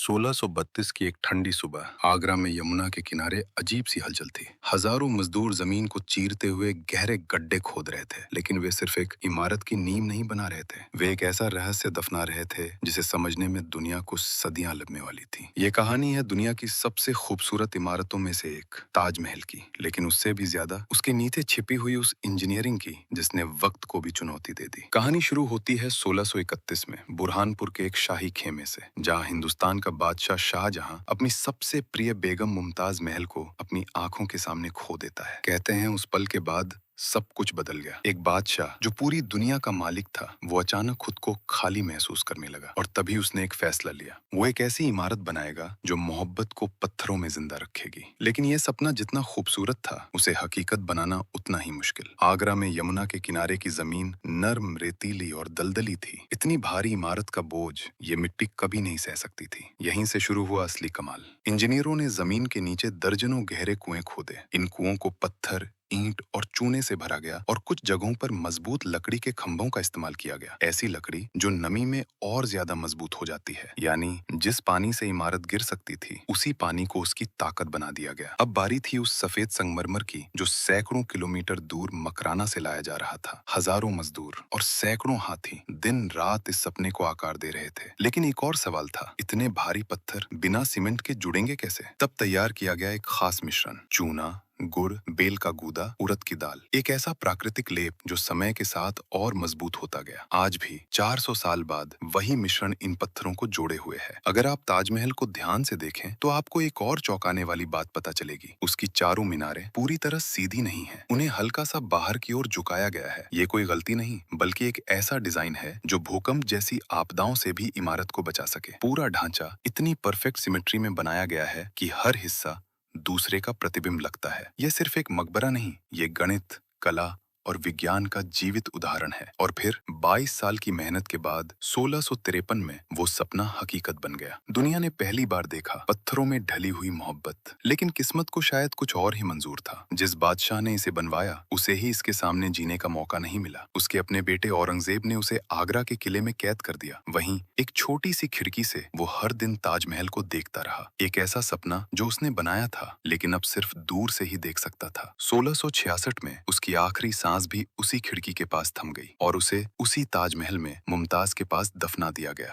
1632 की एक ठंडी सुबह आगरा में यमुना के किनारे अजीब सी हलचल थी। हजारों मजदूर जमीन को चीरते हुए गहरे गड्ढे खोद रहे थे, लेकिन वे सिर्फ एक इमारत की नींव नहीं बना रहे थे। वे एक ऐसा रहस्य दफना रहे थे जिसे समझने में दुनिया को सदियां लगने वाली थी। ये कहानी है दुनिया की सबसे खूबसूरत इमारतों में से एक ताजमहल की, लेकिन उससे भी ज्यादा उसके नीचे छिपी हुई उस इंजीनियरिंग की जिसने वक्त को भी चुनौती दे दी। कहानी शुरू होती है 1631 में बुरहानपुर के एक शाही खेमे से, जहां हिंदुस्तान का बादशाह शाहजहां अपनी सबसे प्रिय बेगम मुमताज महल को अपनी आंखों के सामने खो देता है। कहते हैं उस पल के बाद सब कुछ बदल गया। एक बादशाह जो पूरी दुनिया का मालिक था, वो अचानक खुद को खाली महसूस करने लगा, और तभी उसने एक फैसला लिया। वो एक ऐसी इमारत बनाएगा जो मोहब्बत को पत्थरों में जिंदा रखेगी। लेकिन यह सपना जितना खूबसूरत था, उसे हकीकत बनाना उतना ही मुश्किल। आगरा में यमुना के किनारे की जमीन नर्म, रेतीली और दलदली थी। इतनी भारी इमारत का बोझ ये मिट्टी कभी नहीं सह सकती थी। यहीं से शुरू हुआ असली कमाल। इंजीनियरों ने जमीन के नीचे दर्जनों गहरे कुएं खोदे। इन कुओं को पत्थर, ईंट और चूने से भरा गया, और कुछ जगहों पर मजबूत लकड़ी के खंभों का इस्तेमाल किया गया। ऐसी लकड़ी जो नमी में और ज्यादा मजबूत हो जाती है, यानी जिस पानी से इमारत गिर सकती थी, उसी पानी को उसकी ताकत बना दिया गया। अब बारी थी उस सफेद संगमरमर की जो सैकड़ों किलोमीटर दूर मकराना से लाया जा रहा था। हजारों मजदूर और सैकड़ों हाथी दिन रात इस सपने को आकार दे रहे थे। लेकिन एक और सवाल था, इतने भारी पत्थर बिना सीमेंट के जुड़ेंगे कैसे? तब तैयार किया गया एक खास मिश्रण, चूना, गुड़, बेल का गूदा, उड़द की दाल। एक ऐसा प्राकृतिक लेप जो समय के साथ और मजबूत होता गया। आज भी 400 साल बाद वही मिश्रण इन पत्थरों को जोड़े हुए है। अगर आप ताजमहल को ध्यान से देखें तो आपको एक और चौंकाने वाली बात पता चलेगी। उसकी चारों मीनारें पूरी तरह सीधी नहीं है, उन्हें हल्का सा बाहर की ओर झुकाया गया है। ये कोई गलती नहीं, बल्कि एक ऐसा डिजाइन है जो भूकंप जैसी आपदाओं से भी इमारत को बचा सके। पूरा ढांचा इतनी परफेक्ट सिमेट्री में बनाया गया है कि हर हिस्सा दूसरे का प्रतिबिंब लगता है। यह सिर्फ एक मकबरा नहीं, ये गणित, कला और विज्ञान का जीवित उदाहरण है। और फिर 22 साल की मेहनत के बाद 1653 में वो सपना हकीकत बन गया। दुनिया ने पहली बार देखा पत्थरों में ढली हुई मोहब्बत। लेकिन किस्मत को शायद कुछ और ही मंजूर था। जिस बादशाह ने इसे बनवाया, उसे ही इसके सामने जीने का मौका नहीं मिला। उसके अपने बेटे औरंगजेब ने उसे आगरा के किले में कैद कर दिया। वहीं एक छोटी सी खिड़की से वो हर दिन ताजमहल को देखता रहा। एक ऐसा सपना जो उसने बनाया था, लेकिन अब सिर्फ दूर से ही देख सकता था। 1666 में उसकी आखिरी सांस भी उसी खिड़की के पास थम गई, और उसे उसी ताजमहल में मुमताज के पास दफना दिया गया।